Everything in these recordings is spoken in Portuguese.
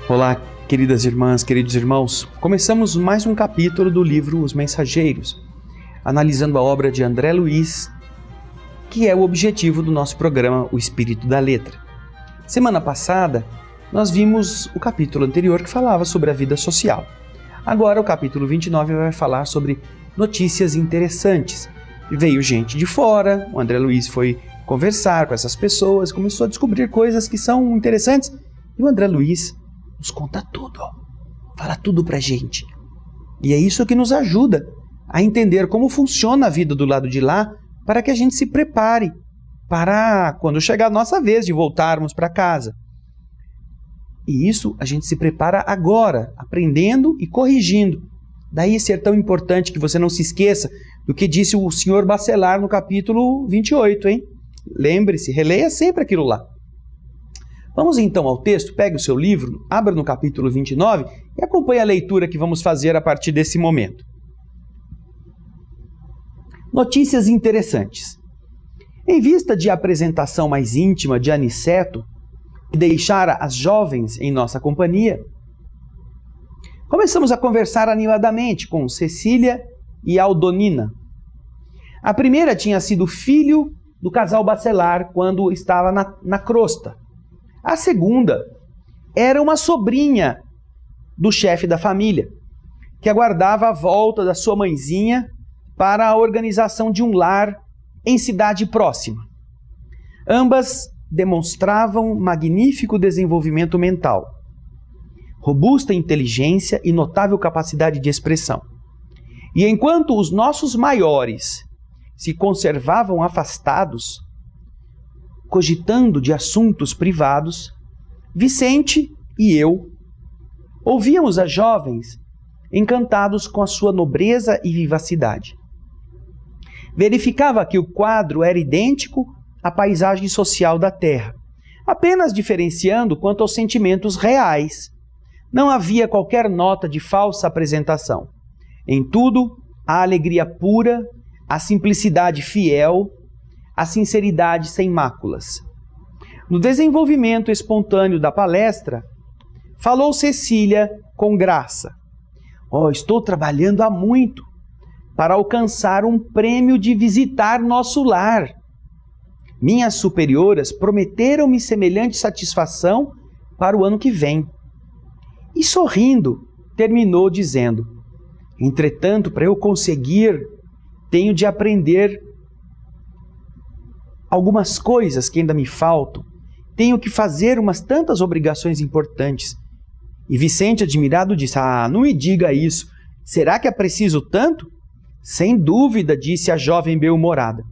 Olá, queridas irmãs, queridos irmãos. Começamos mais um capítulo do livro Os Mensageiros, analisando a obra de André Luiz, que é o objetivo do nosso programa O Espírito da Letra. Semana passada, nós vimos o capítulo anterior que falava sobre a vida social. Agora, o capítulo 29 vai falar sobre notícias interessantes. Veio gente de fora, o André Luiz foi conversar com essas pessoas, começou a descobrir coisas que são interessantes, e o André Luiz nos conta tudo, fala tudo pra gente. E é isso que nos ajuda a entender como funciona a vida do lado de lá, para que a gente se prepare para quando chegar a nossa vez de voltarmos para casa. E isso a gente se prepara agora, aprendendo e corrigindo. Daí ser tão importante que você não se esqueça do que disse o Sr. Bacelar no capítulo 28, hein? Lembre-se, releia sempre aquilo lá. Vamos então ao texto, pegue o seu livro, abra no capítulo 29 e acompanhe a leitura que vamos fazer a partir desse momento. Notícias interessantes. Em vista de apresentação mais íntima de Aniceto, que deixara as jovens em nossa companhia, começamos a conversar animadamente com Cecília e Aldonina. A primeira tinha sido filho do casal Bacelar quando estava na crosta. A segunda era uma sobrinha do chefe da família, que aguardava a volta da sua mãezinha para a organização de um lar em cidade próxima. Ambas demonstravam magnífico desenvolvimento mental, robusta inteligência e notável capacidade de expressão. E enquanto os nossos maiores se conservavam afastados, cogitando de assuntos privados, Vicente e eu ouvíamos as jovens encantados com a sua nobreza e vivacidade. Verificava que o quadro era idêntico à paisagem social da terra, apenas diferenciando quanto aos sentimentos reais. Não havia qualquer nota de falsa apresentação. Em tudo, a alegria pura, a simplicidade fiel, a sinceridade sem máculas. No desenvolvimento espontâneo da palestra, falou Cecília com graça. Estou trabalhando há muito para alcançar um prêmio de visitar nosso lar. Minhas superioras prometeram-me semelhante satisfação para o ano que vem. E sorrindo, terminou dizendo: entretanto, para eu conseguir, tenho de aprender algumas coisas que ainda me faltam. Tenho que fazer umas tantas obrigações importantes. E Vicente, admirado, disse: não me diga isso. Será que é preciso tanto? Sem dúvida, disse a jovem bem-humorada.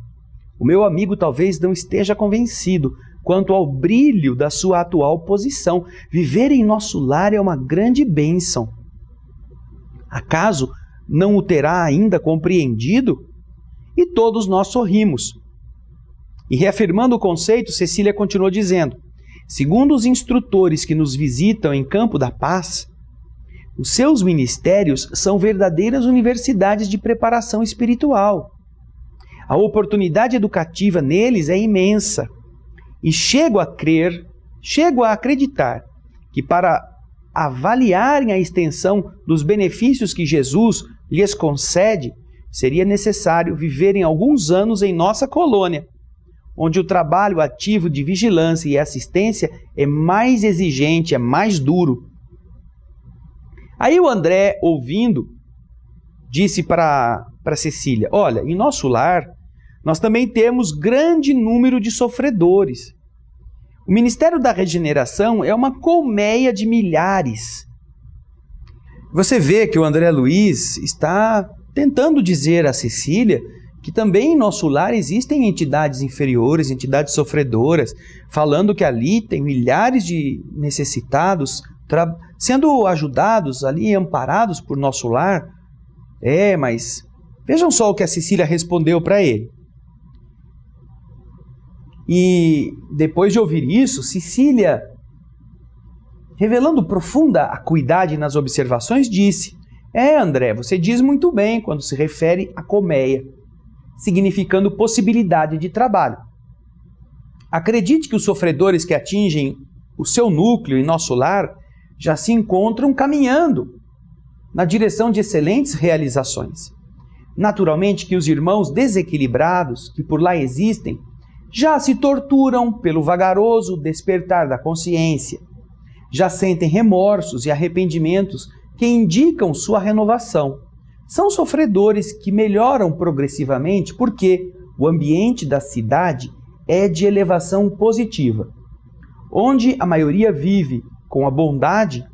O meu amigo talvez não esteja convencido quanto ao brilho da sua atual posição. Viver em nosso lar é uma grande bênção. Acaso não o terá ainda compreendido? E todos nós sorrimos. E reafirmando o conceito, Cecília continuou dizendo: segundo os instrutores que nos visitam em Campo da Paz, os seus ministérios são verdadeiras universidades de preparação espiritual. A oportunidade educativa neles é imensa. E chego a acreditar que para avaliarem a extensão dos benefícios que Jesus lhes concede, seria necessário viverem alguns anos em nossa colônia, onde o trabalho ativo de vigilância e assistência é mais exigente, é mais duro. Aí o André, ouvindo, disse para Cecília: olha, em nosso lar, nós também temos grande número de sofredores. O Ministério da Regeneração é uma colmeia de milhares. Você vê que o André Luiz está tentando dizer a Cecília que também em nosso lar existem entidades inferiores, entidades sofredoras, falando que ali tem milhares de necessitados sendo ajudados ali, amparados por nosso lar. Mas vejam só o que a Cecília respondeu para ele. E depois de ouvir isso, Cecília, revelando profunda acuidade nas observações, disse: André, você diz muito bem quando se refere à colmeia, significando possibilidade de trabalho. Acredite que os sofredores que atingem o seu núcleo em nosso lar já se encontram caminhando na direção de excelentes realizações. Naturalmente que os irmãos desequilibrados que por lá existem já se torturam pelo vagaroso despertar da consciência, já sentem remorsos e arrependimentos que indicam sua renovação. São sofredores que melhoram progressivamente porque o ambiente da cidade é de elevação positiva. Onde a maioria vive com a bondade,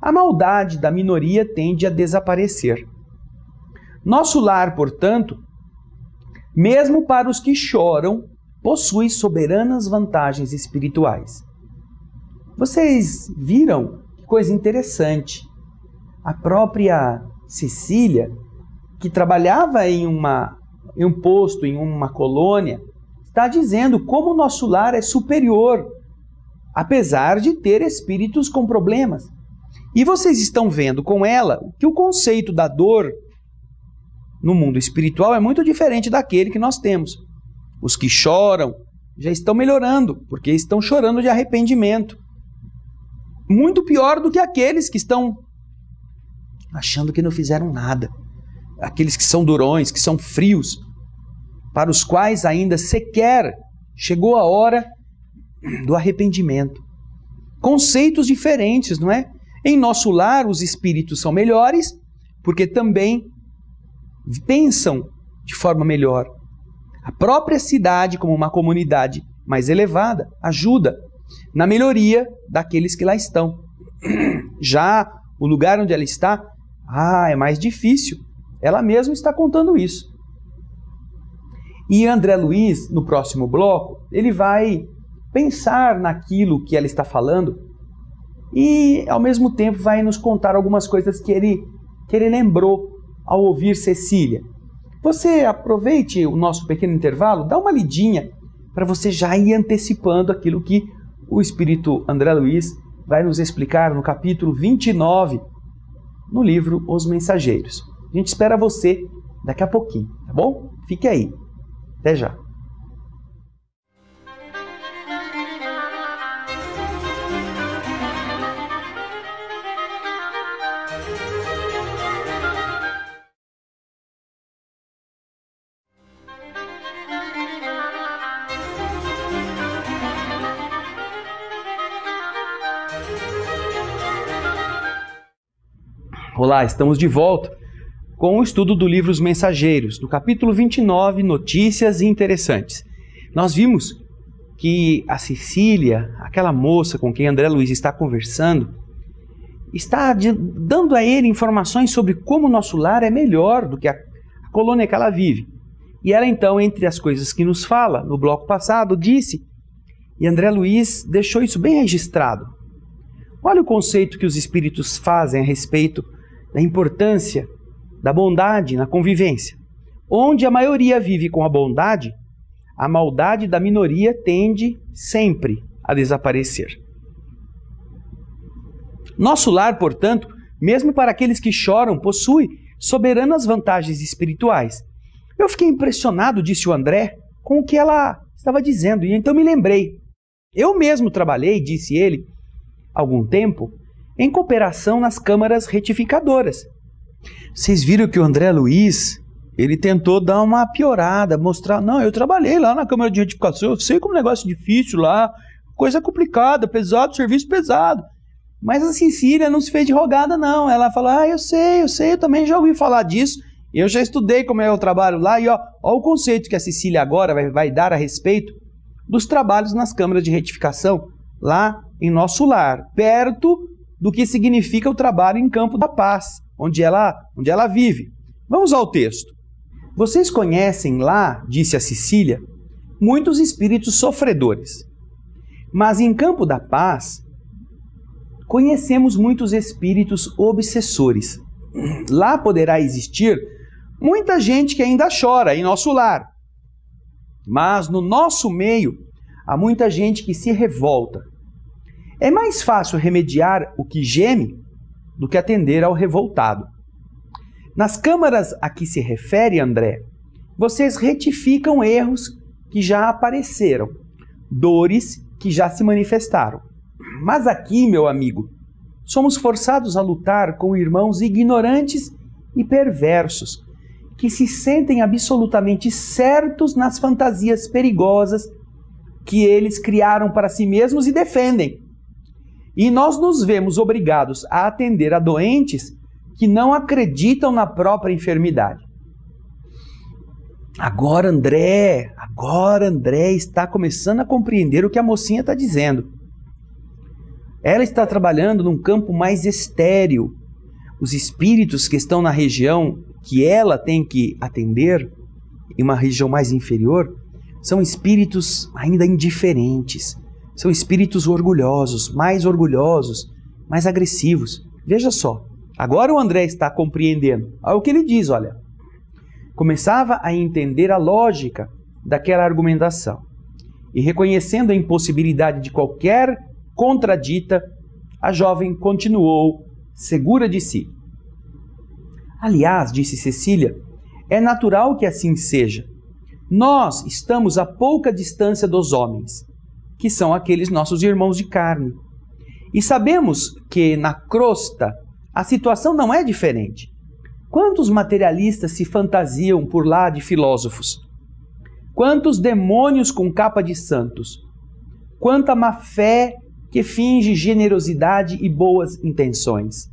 a maldade da minoria tende a desaparecer. Nosso lar, portanto, mesmo para os que choram, possui soberanas vantagens espirituais. Vocês viram que coisa interessante? A própria Cecília, que trabalhava em um posto, em uma colônia, está dizendo como o nosso lar é superior, apesar de ter espíritos com problemas. E vocês estão vendo com ela que o conceito da dor no mundo espiritual é muito diferente daquele que nós temos. Os que choram já estão melhorando, porque estão chorando de arrependimento. Muito pior do que aqueles que estão achando que não fizeram nada. Aqueles que são durões, que são frios, para os quais ainda sequer chegou a hora do arrependimento. Conceitos diferentes, não é? Em nosso lar, os espíritos são melhores, porque também pensam de forma melhor. A própria cidade, como uma comunidade mais elevada, ajuda na melhoria daqueles que lá estão. Já o lugar onde ela está, é mais difícil. Ela mesma está contando isso. E André Luiz, no próximo bloco, ele vai pensar naquilo que ela está falando e, ao mesmo tempo, vai nos contar algumas coisas que ele lembrou ao ouvir Cecília. Você aproveite o nosso pequeno intervalo, dá uma lidinha para você já ir antecipando aquilo que o Espírito André Luiz vai nos explicar no capítulo 29, no livro Os Mensageiros. A gente espera você daqui a pouquinho, tá bom? Fique aí. Até já. Olá, estamos de volta com o estudo do livro Os Mensageiros, no capítulo 29, Notícias Interessantes. Nós vimos que a Cecília, aquela moça com quem André Luiz está conversando, está dando a ele informações sobre como o nosso lar é melhor do que a colônia que ela vive. E ela então, entre as coisas que nos fala, no bloco passado, disse, e André Luiz deixou isso bem registrado. Olha o conceito que os espíritos fazem a respeito da importância da bondade na convivência. Onde a maioria vive com a bondade, a maldade da minoria tende sempre a desaparecer. Nosso lar, portanto, mesmo para aqueles que choram, possui soberanas vantagens espirituais. Eu fiquei impressionado, disse o André, com o que ela estava dizendo, e então me lembrei. Eu mesmo trabalhei, disse ele, há algum tempo, em cooperação nas câmaras retificadoras. Vocês viram que o André Luiz, ele tentou dar uma piorada, mostrar, não, eu trabalhei lá na câmara de retificação, eu sei como negócio difícil lá, coisa complicada, pesado, serviço pesado. Mas a Cecília não se fez de rogada, não. Ela falou, eu sei, eu também já ouvi falar disso, eu já estudei como é o trabalho lá, e ó o conceito que a Cecília agora vai dar a respeito dos trabalhos nas câmaras de retificação, lá em nosso lar, perto do que significa o trabalho em Campo da Paz, onde ela vive. Vamos ao texto. Vocês conhecem lá, disse a Cecília, muitos espíritos sofredores. Mas em Campo da Paz, conhecemos muitos espíritos obsessores. Lá poderá existir muita gente que ainda chora em nosso lar. Mas no nosso meio, há muita gente que se revolta. É mais fácil remediar o que geme do que atender ao revoltado. Nas câmaras a que se refere, André, vocês retificam erros que já apareceram, dores que já se manifestaram. Mas aqui, meu amigo, somos forçados a lutar com irmãos ignorantes e perversos, que se sentem absolutamente certos nas fantasias perigosas que eles criaram para si mesmos e defendem. E nós nos vemos obrigados a atender a doentes que não acreditam na própria enfermidade. Agora André está começando a compreender o que a mocinha está dizendo. Ela está trabalhando num campo mais estéril. Os espíritos que estão na região que ela tem que atender, em uma região mais inferior, são espíritos ainda indiferentes. São espíritos orgulhosos, mais agressivos. Veja só, agora o André está compreendendo. Olha o que ele diz, olha. Começava a entender a lógica daquela argumentação. E reconhecendo a impossibilidade de qualquer contradita, a jovem continuou segura de si. Aliás, disse Cecília, é natural que assim seja. Nós estamos a pouca distância dos homens, que são aqueles nossos irmãos de carne. E sabemos que na crosta a situação não é diferente. Quantos materialistas se fantasiam por lá de filósofos? Quantos demônios com capa de santos? Quanta má fé que finge generosidade e boas intenções.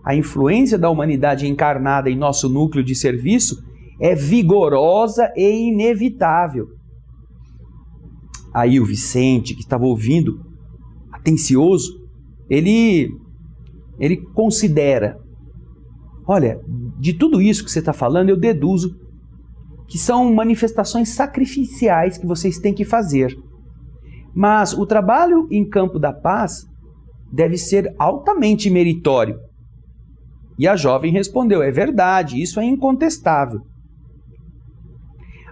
A influência da humanidade encarnada em nosso núcleo de serviço é vigorosa e inevitável. Aí o Vicente, que estava ouvindo, atencioso, ele considera, olha, de tudo isso que você está falando, eu deduzo que são manifestações sacrificiais que vocês têm que fazer. Mas o trabalho em campo da paz deve ser altamente meritório. E a jovem respondeu, é verdade, isso é incontestável.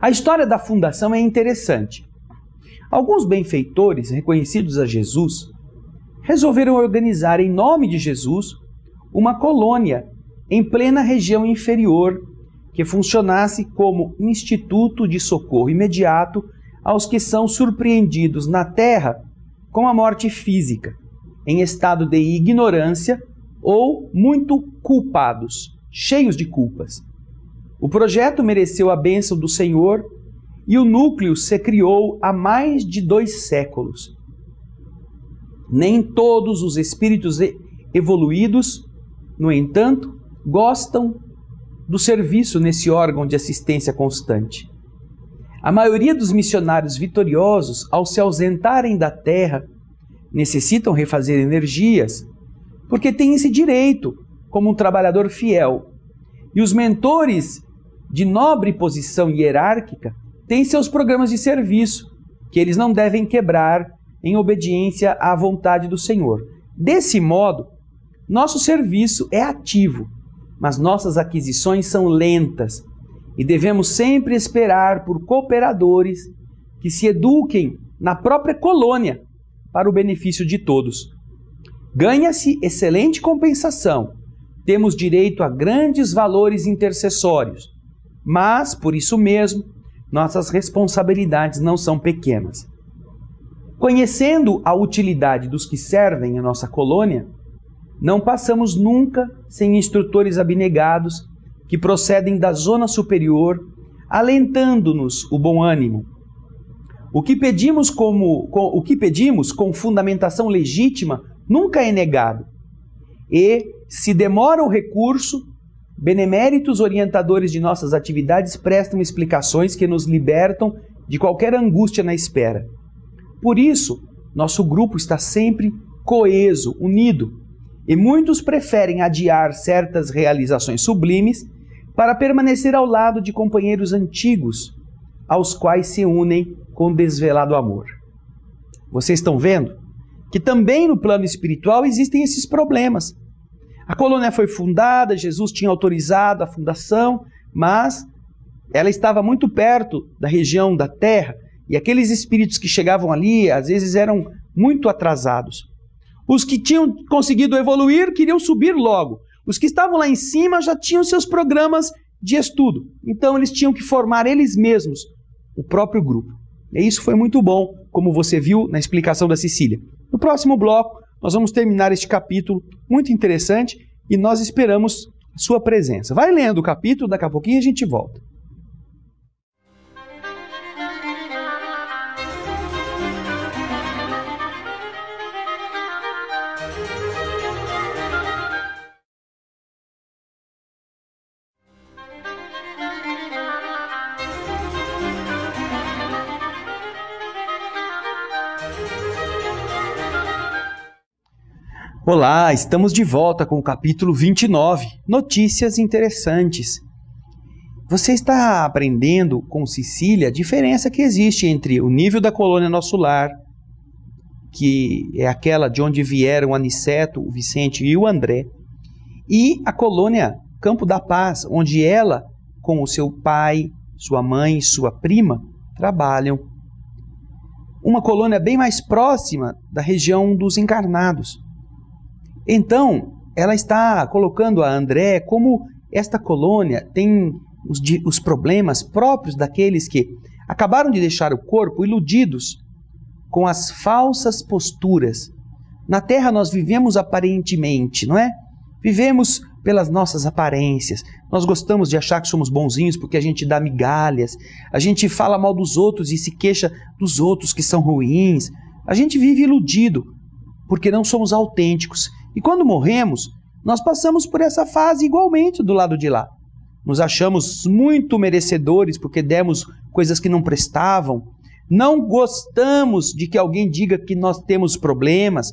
A história da fundação é interessante. Alguns benfeitores reconhecidos a Jesus resolveram organizar em nome de Jesus uma colônia em plena região inferior que funcionasse como instituto de socorro imediato aos que são surpreendidos na terra com a morte física, em estado de ignorância ou muito culpados, cheios de culpas. O projeto mereceu a bênção do Senhor e o núcleo se criou há mais de 2 séculos. Nem todos os espíritos evoluídos, no entanto, gostam do serviço nesse órgão de assistência constante. A maioria dos missionários vitoriosos, ao se ausentarem da terra, necessitam refazer energias, porque têm esse direito como um trabalhador fiel. E os mentores de nobre posição hierárquica têm seus programas de serviço, que eles não devem quebrar em obediência à vontade do Senhor. Desse modo, nosso serviço é ativo, mas nossas aquisições são lentas e devemos sempre esperar por cooperadores que se eduquem na própria colônia para o benefício de todos. Ganha-se excelente compensação, temos direito a grandes valores intercessórios, mas, por isso mesmo, nossas responsabilidades não são pequenas. Conhecendo a utilidade dos que servem a nossa colônia, não passamos nunca sem instrutores abnegados que procedem da zona superior, alentando-nos o bom ânimo. O que pedimos com fundamentação legítima nunca é negado. E, se demora o recurso, beneméritos orientadores de nossas atividades prestam explicações que nos libertam de qualquer angústia na espera. Por isso, nosso grupo está sempre coeso, unido, e muitos preferem adiar certas realizações sublimes para permanecer ao lado de companheiros antigos, aos quais se unem com desvelado amor. Vocês estão vendo que também no plano espiritual existem esses problemas. A colônia foi fundada, Jesus tinha autorizado a fundação, mas ela estava muito perto da região da terra, e aqueles espíritos que chegavam ali, às vezes eram muito atrasados. Os que tinham conseguido evoluir queriam subir logo. Os que estavam lá em cima já tinham seus programas de estudo. Então eles tinham que formar eles mesmos o próprio grupo. E isso foi muito bom, como você viu na explicação da Cecília. No próximo bloco, nós vamos terminar este capítulo muito interessante e nós esperamos sua presença. Vai lendo o capítulo, daqui a pouquinho a gente volta. Olá, estamos de volta com o capítulo 29, Notícias Interessantes. Você está aprendendo com Cecília a diferença que existe entre o nível da colônia Nosso Lar, que é aquela de onde vieram o Aniceto, o Vicente e o André, e a colônia Campo da Paz, onde ela, com o seu pai, sua mãe e sua prima, trabalham. Uma colônia bem mais próxima da região dos encarnados. Então, ela está colocando a André como esta colônia tem os problemas próprios daqueles que acabaram de deixar o corpo iludidos com as falsas posturas. Na Terra nós vivemos aparentemente, não é? Vivemos pelas nossas aparências. Nós gostamos de achar que somos bonzinhos porque a gente dá migalhas. A gente fala mal dos outros e se queixa dos outros que são ruins. A gente vive iludido porque não somos autênticos. E quando morremos, nós passamos por essa fase igualmente do lado de lá. Nos achamos muito merecedores porque demos coisas que não prestavam. Não gostamos de que alguém diga que nós temos problemas.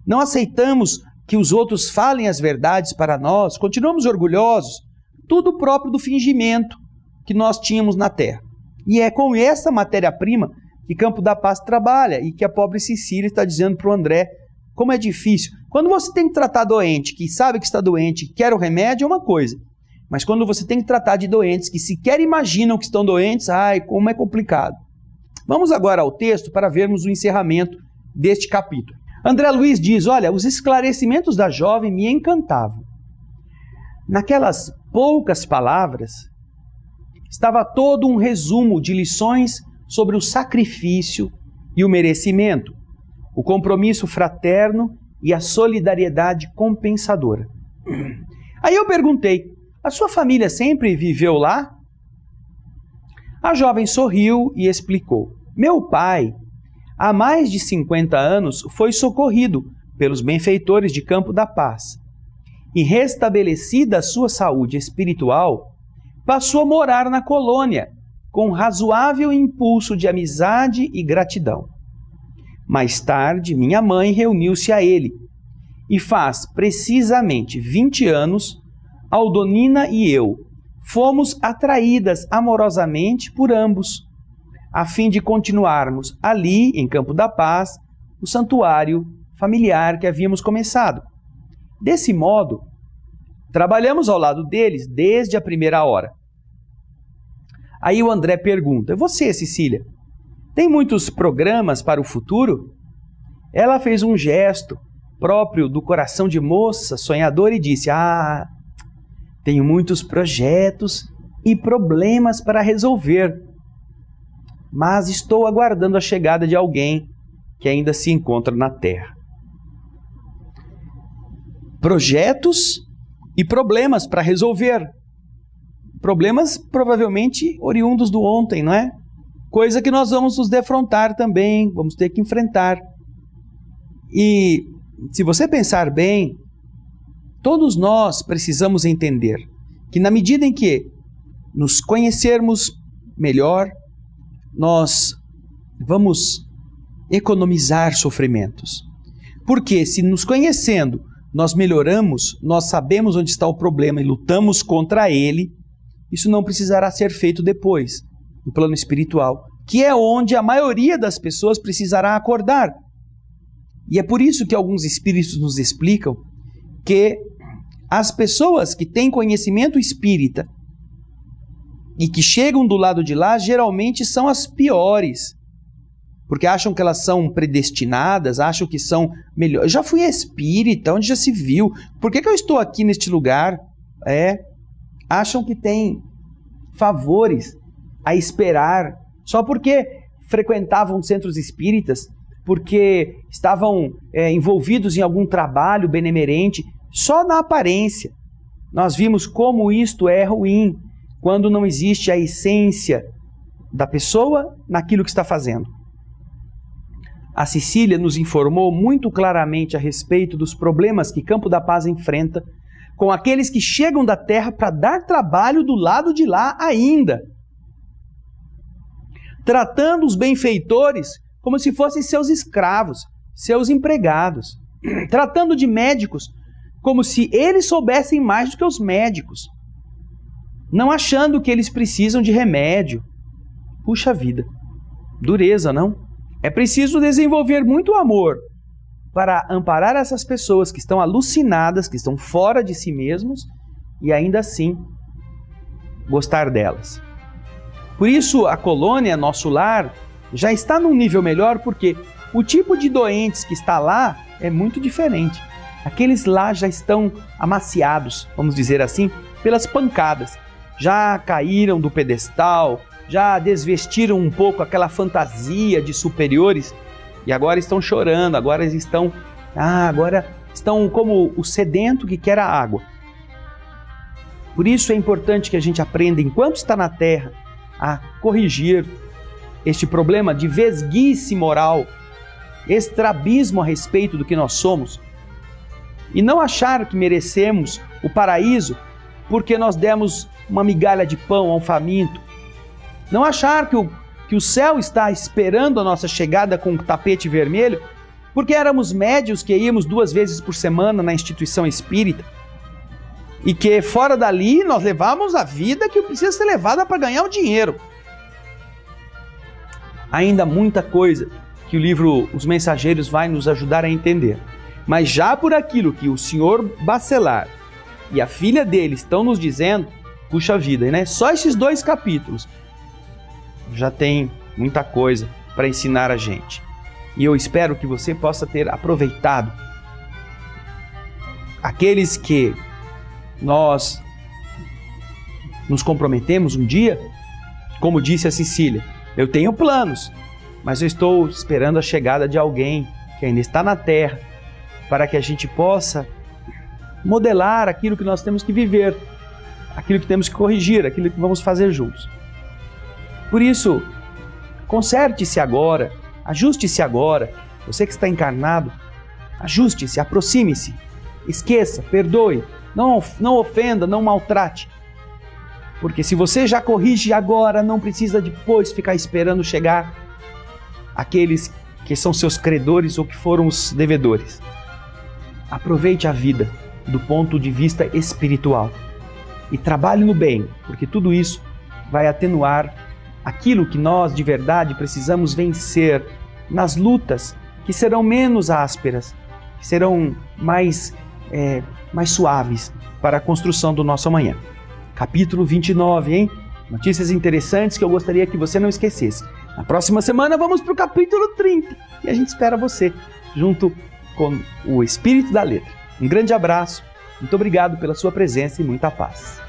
Não aceitamos que os outros falem as verdades para nós. Continuamos orgulhosos. Tudo próprio do fingimento que nós tínhamos na Terra. E é com essa matéria-prima que Campo da Paz trabalha e que a pobre Cecília está dizendo para o André como é difícil. Quando você tem que tratar doente, que sabe que está doente, quer o remédio, é uma coisa. Mas quando você tem que tratar de doentes que sequer imaginam que estão doentes, ai, como é complicado. Vamos agora ao texto para vermos o encerramento deste capítulo. André Luiz diz, olha, os esclarecimentos da jovem me encantavam. Naquelas poucas palavras, estava todo um resumo de lições sobre o sacrifício e o merecimento, o compromisso fraterno e a solidariedade compensadora. Aí eu perguntei, a sua família sempre viveu lá? A jovem sorriu e explicou, meu pai, há mais de 50 anos, foi socorrido pelos benfeitores de Campo da Paz e, restabelecida a sua saúde espiritual, passou a morar na colônia com razoável impulso de amizade e gratidão. Mais tarde, minha mãe reuniu-se a ele e faz precisamente 20 anos, Aldonina e eu fomos atraídas amorosamente por ambos, a fim de continuarmos ali, em Campo da Paz, o santuário familiar que havíamos começado. Desse modo, trabalhamos ao lado deles desde a primeira hora. Aí o André pergunta, você, Cecília, tem muitos programas para o futuro? Ela fez um gesto próprio do coração de moça sonhadora e disse, tenho muitos projetos e problemas para resolver, mas estou aguardando a chegada de alguém que ainda se encontra na Terra. Projetos e problemas para resolver. Problemas provavelmente oriundos do ontem, não é? Coisa que nós vamos nos defrontar também, vamos ter que enfrentar. E se você pensar bem, todos nós precisamos entender que na medida em que nos conhecermos melhor, nós vamos economizar sofrimentos. Porque se nos conhecendo, nós melhoramos, nós sabemos onde está o problema e lutamos contra ele, isso não precisará ser feito depois, no plano espiritual, que é onde a maioria das pessoas precisará acordar. E é por isso que alguns espíritos nos explicam que as pessoas que têm conhecimento espírita e que chegam do lado de lá, geralmente são as piores, porque acham que elas são predestinadas, acham que são melhores. Eu já fui espírita, onde já se viu? Por que eu estou aqui neste lugar? Acham que tem favores a esperar, só porque frequentavam centros espíritas, porque estavam envolvidos em algum trabalho benemerente, só na aparência. Nós vimos como isto é ruim, quando não existe a essência da pessoa naquilo que está fazendo. A Cecília nos informou muito claramente a respeito dos problemas que Campo da Paz enfrenta com aqueles que chegam da terra para dar trabalho do lado de lá ainda, tratando os benfeitores como se fossem seus escravos, seus empregados, tratando de médicos como se eles soubessem mais do que os médicos, não achando que eles precisam de remédio. Puxa vida, dureza, não? É preciso desenvolver muito amor para amparar essas pessoas que estão alucinadas, que estão fora de si mesmos e ainda assim gostar delas. Por isso a colônia, nosso lar, já está num nível melhor, porque o tipo de doentes que está lá é muito diferente. Aqueles lá já estão amaciados, vamos dizer assim, pelas pancadas. Já caíram do pedestal, já desvestiram um pouco aquela fantasia de superiores e agora estão chorando, agora estão como o sedento que quer a água. Por isso é importante que a gente aprenda, enquanto está na terra, a corrigir este problema de vesguice moral, estrabismo a respeito do que nós somos, e não achar que merecemos o paraíso porque nós demos uma migalha de pão a um faminto. Não achar que o céu está esperando a nossa chegada com um tapete vermelho porque éramos médios que íamos 2 vezes por semana na instituição espírita e que fora dali nós levamos a vida que precisa ser levada para ganhar o dinheiro. Ainda muita coisa que o livro Os Mensageiros vai nos ajudar a entender. Mas já por aquilo que o senhor Bacelar e a filha dele estão nos dizendo, puxa vida, né? Só esses 2 capítulos já tem muita coisa para ensinar a gente. E eu espero que você possa ter aproveitado aqueles que nós nos comprometemos um dia, como disse a Cecília, eu tenho planos, mas eu estou esperando a chegada de alguém que ainda está na terra, para que a gente possa modelar aquilo que nós temos que viver, aquilo que temos que corrigir, aquilo que vamos fazer juntos. Por isso, conserte-se agora, ajuste-se agora. Você que está encarnado, ajuste-se, aproxime-se, esqueça, perdoe, não ofenda, não maltrate. Porque se você já corrige agora, não precisa depois ficar esperando chegar aqueles que são seus credores ou que foram os devedores. Aproveite a vida do ponto de vista espiritual e trabalhe no bem, porque tudo isso vai atenuar aquilo que nós de verdade precisamos vencer nas lutas que serão menos ásperas, que serão mais suaves para a construção do nosso amanhã. Capítulo 29, hein? Notícias interessantes que eu gostaria que você não esquecesse. Na próxima semana vamos para o capítulo 30 e a gente espera você junto com o Espírito da Letra. Um grande abraço, muito obrigado pela sua presença e muita paz.